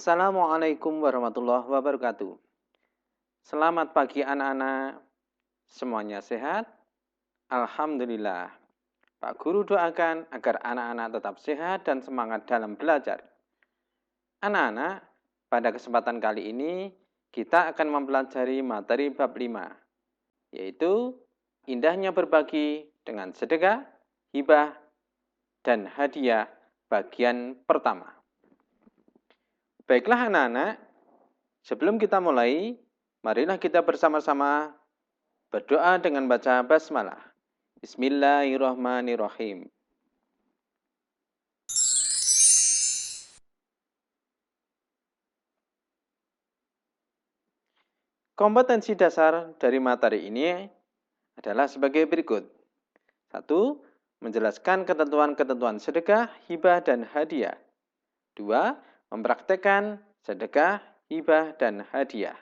Assalamualaikum warahmatullahi wabarakatuh. Selamat pagi anak-anak. Semuanya sehat? Alhamdulillah. Pak Guru doakan agar anak-anak tetap sehat dan semangat dalam belajar. Anak-anak, pada kesempatan kali ini kita akan mempelajari materi bab 5, yaitu indahnya berbagi dengan sedekah, hibah, dan hadiah bagian pertama. Baiklah anak-anak, sebelum kita mulai, marilah kita bersama-sama berdoa dengan baca basmalah. Bismillahirrahmanirrahim. Kompetensi dasar dari materi ini adalah sebagai berikut. 1. Menjelaskan ketentuan-ketentuan sedekah, hibah, dan hadiah. 2. Mempraktekkan sedekah, hibah, dan hadiah.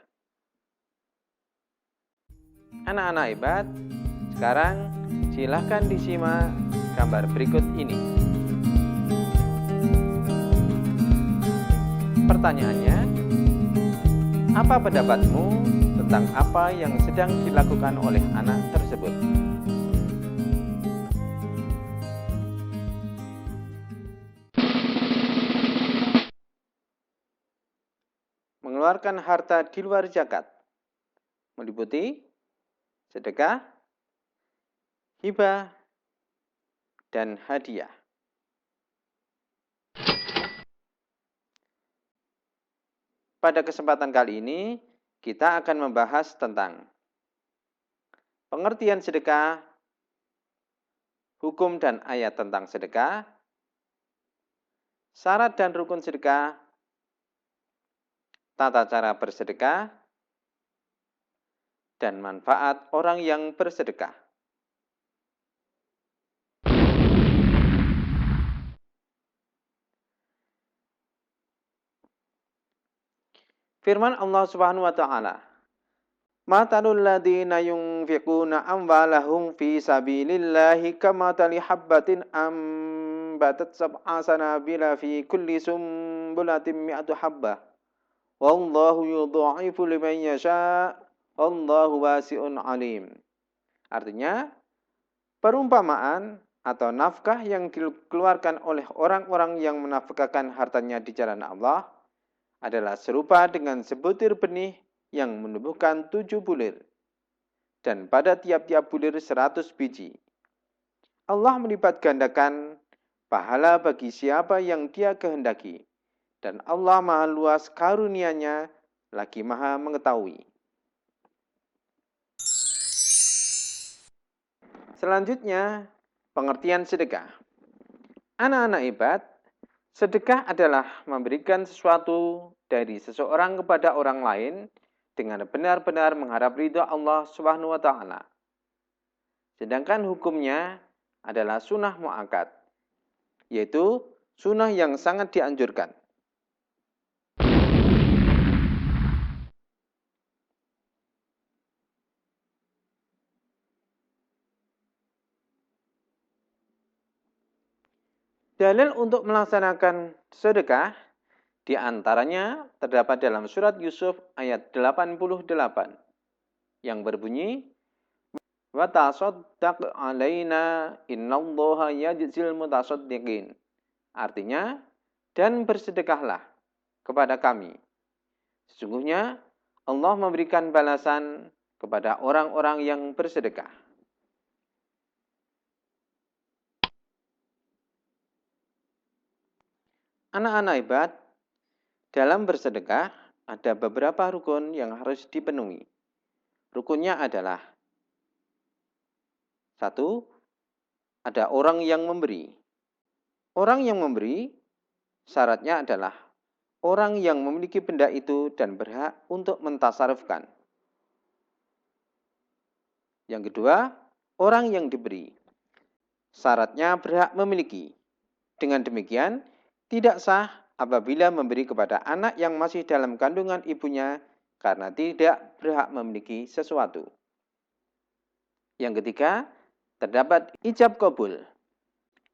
Anak-anak hebat, sekarang silahkan disimak gambar berikut ini. Pertanyaannya, apa pendapatmu tentang apa yang sedang dilakukan oleh anak tersebut? Mengeluarkan harta di luar zakat meliputi sedekah, hibah, dan hadiah. Pada kesempatan kali ini, kita akan membahas tentang pengertian sedekah, hukum dan ayat tentang sedekah, syarat dan rukun sedekah, tata cara bersedekah, dan manfaat orang yang bersedekah. Firman Allah Subhanahu wa taala, "Matalul ladzina yunfiquna amwalahum fi sabilillahi kamathali habbatin ambatat sab'a sanabila fi kulli sumbulatin mi'atu habbah. Wallahu yudha'ifu liman yasha'. Wallahu wasi'un alim." Artinya, perumpamaan atau nafkah yang dikeluarkan oleh orang-orang yang menafkahkan hartanya di jalan Allah adalah serupa dengan sebutir benih yang menumbuhkan 7 bulir, dan pada tiap-tiap bulir 100 biji. Allah melipat gandakan pahala bagi siapa yang Dia kehendaki, dan Allah maha luas karunia-Nya, lagi maha mengetahui. Selanjutnya, pengertian sedekah. Anak-anak hebat, sedekah adalah memberikan sesuatu dari seseorang kepada orang lain dengan benar-benar mengharap ridha Allah Subhanahu wa taala. Sedangkan hukumnya adalah sunnah muakkad, yaitu sunnah yang sangat dianjurkan. Dalil untuk melaksanakan sedekah di antaranya terdapat dalam surat Yusuf ayat 88 yang berbunyi, "Wa tasaddaq 'alaina innallaha yajzil mutasaddiqin." Artinya, dan bersedekahlah kepada kami. Sesungguhnya Allah memberikan balasan kepada orang-orang yang bersedekah. Anak-anak hebat, dalam bersedekah ada beberapa rukun yang harus dipenuhi. Rukunnya adalah 1. Ada orang yang memberi. Orang yang memberi syaratnya adalah orang yang memiliki benda itu dan berhak untuk mentasarufkan. Yang kedua, orang yang diberi. Syaratnya berhak memiliki. Dengan demikian, tidak sah apabila memberi kepada anak yang masih dalam kandungan ibunya karena tidak berhak memiliki sesuatu. Yang ketiga, terdapat ijab qabul.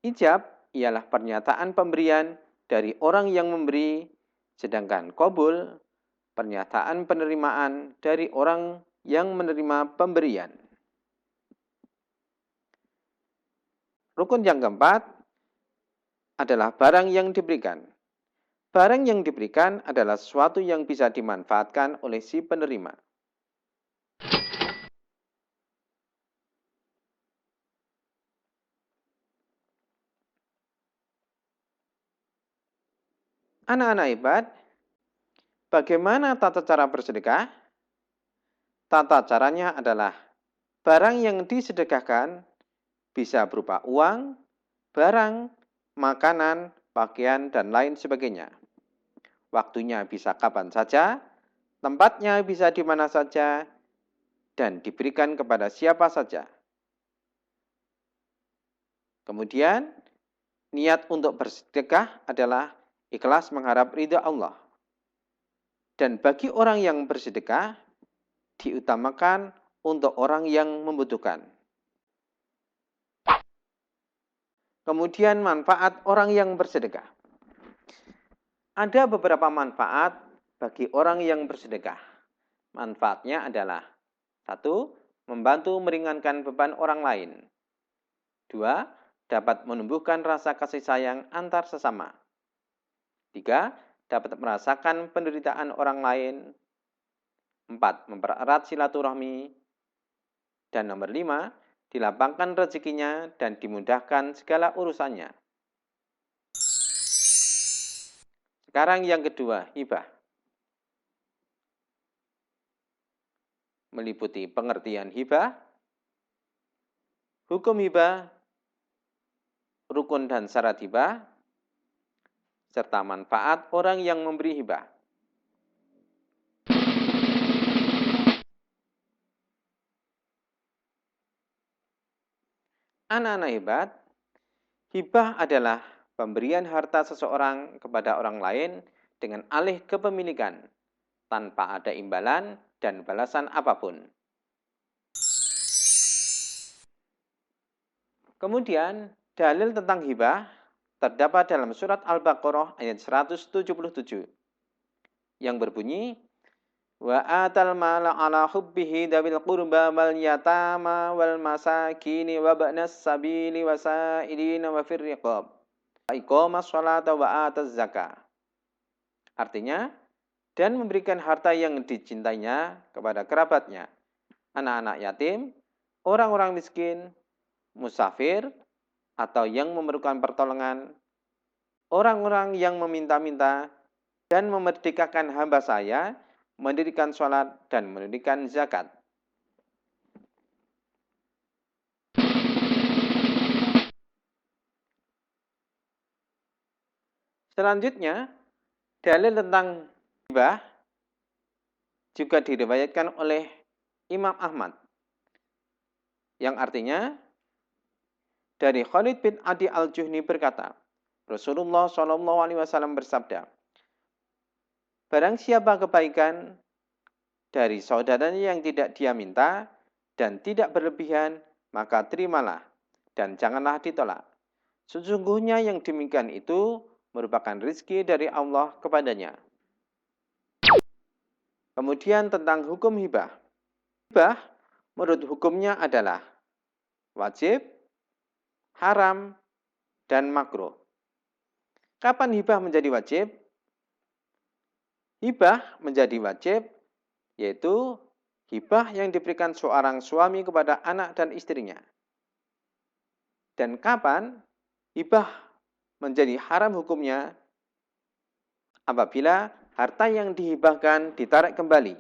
Ijab ialah pernyataan pemberian dari orang yang memberi Sedangkan qabul, pernyataan penerimaan dari orang yang menerima pemberian. Rukun yang keempat adalah barang yang diberikan. Barang yang diberikan adalah sesuatu yang bisa dimanfaatkan oleh si penerima. Anak-anak hebat, bagaimana tata cara bersedekah? Tata caranya adalah barang yang disedekahkan bisa berupa uang, barang, makanan, pakaian, dan lain sebagainya. Waktunya bisa kapan saja, tempatnya bisa di mana saja, dan diberikan kepada siapa saja. Kemudian, niat untuk bersedekah adalah ikhlas mengharap ridha Allah. Dan bagi orang yang bersedekah, diutamakan untuk orang yang membutuhkan. Kemudian manfaat orang yang bersedekah. Ada beberapa manfaat bagi orang yang bersedekah. Manfaatnya adalah 1. Membantu meringankan beban orang lain. 2. Dapat menumbuhkan rasa kasih sayang antar sesama. 3. Dapat merasakan penderitaan orang lain. 4. Mempererat silaturahmi. Dan nomor 5. Dilapangkan rezekinya dan dimudahkan segala urusannya. Sekarang yang kedua, hibah. Meliputi pengertian hibah, hukum hibah, rukun dan syarat hibah, serta manfaat orang yang memberi hibah. Anak-anak hebat, hibah adalah pemberian harta seseorang kepada orang lain dengan alih kepemilikan, tanpa ada imbalan dan balasan apapun. Kemudian, dalil tentang hibah terdapat dalam surat Al-Baqarah ayat 177 yang berbunyi, wa atal mala ala hubbihi dawil qurba wal yatama wal masakini wa ba'nas sabili wa sa'ilina wa fir riqab wa iqamas sholata wa ataz zakah. Artinya, dan memberikan harta yang dicintainya kepada kerabatnya, anak-anak yatim, orang-orang miskin, musafir, atau yang memerlukan pertolongan, orang-orang yang meminta-minta, dan memerdekakan hamba saya, mendirikan sholat, dan mendirikan zakat. Selanjutnya, dalil tentang hibah juga diriwayatkan oleh Imam Ahmad, yang artinya dari Khalid bin Adi al-Juhni berkata, Rasulullah SAW bersabda, barang siapa kebaikan dari saudaranya yang tidak dia minta dan tidak berlebihan, maka terimalah dan janganlah ditolak. Sesungguhnya yang demikian itu merupakan rizki dari Allah kepadanya. Kemudian tentang hukum hibah. Hibah menurut hukumnya adalah wajib, haram, dan makruh. Kapan hibah menjadi wajib? Hibah menjadi wajib yaitu hibah yang diberikan seorang suami kepada anak dan istrinya. Dan kapan hibah menjadi haram hukumnya? Apabila harta yang dihibahkan ditarik kembali,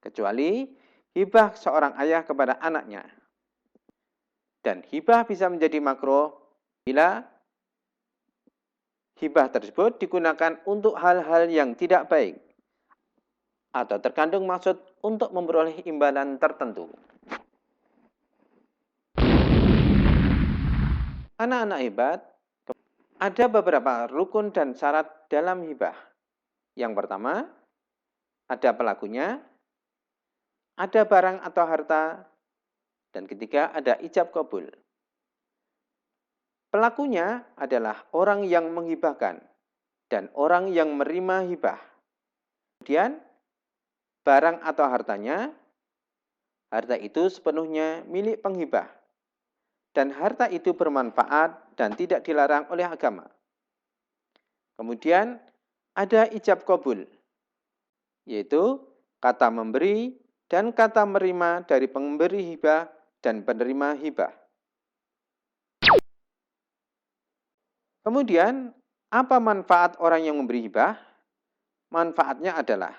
kecuali hibah seorang ayah kepada anaknya. Dan hibah bisa menjadi makruh bila hibah tersebut digunakan untuk hal-hal yang tidak baik atau terkandung maksud untuk memperoleh imbalan tertentu. Anak-anak hebat, ada beberapa rukun dan syarat dalam hibah. Yang pertama, ada pelakunya, ada barang atau harta, dan ketiga ada ijab qabul. Pelakunya adalah orang yang menghibahkan. dan orang yang menerima hibah. Kemudian, barang atau hartanya, harta itu sepenuhnya milik penghibah. Dan harta itu bermanfaat dan tidak dilarang oleh agama. Kemudian, ada ijab qabul, yaitu kata memberi dan kata menerima dari pemberi hibah dan penerima hibah. Kemudian, apa manfaat orang yang memberi hibah? Manfaatnya adalah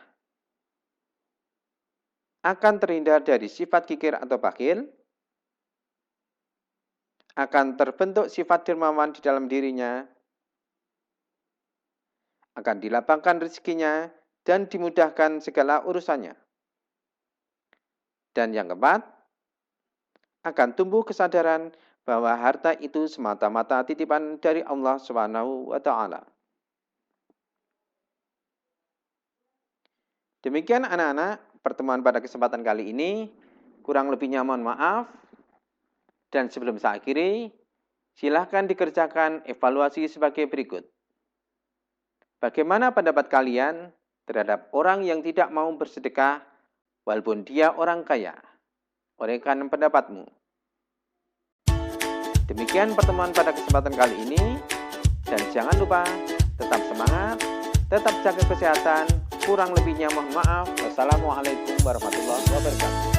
akan terhindar dari sifat kikir atau bakhil, akan terbentuk sifat dermawan di dalam dirinya, akan dilapangkan rezekinya, dan dimudahkan segala urusannya. Dan yang keempat, akan tumbuh kesadaran bahwa harta itu semata-mata titipan dari Allah Subhanahu wa Ta'ala. Demikian anak-anak, pertemuan pada kesempatan kali ini. Kurang lebihnya mohon maaf. Dan sebelum saya akhiri, silahkan dikerjakan evaluasi sebagai berikut. Bagaimana pendapat kalian terhadap orang yang tidak mau bersedekah walaupun dia orang kaya? Uraikan pendapatmu. Demikian pertemuan pada kesempatan kali ini. Dan jangan lupa tetap semangat, tetap jaga kesehatan. Kurang lebihnya mohon maaf. Wassalamualaikum warahmatullahi wabarakatuh.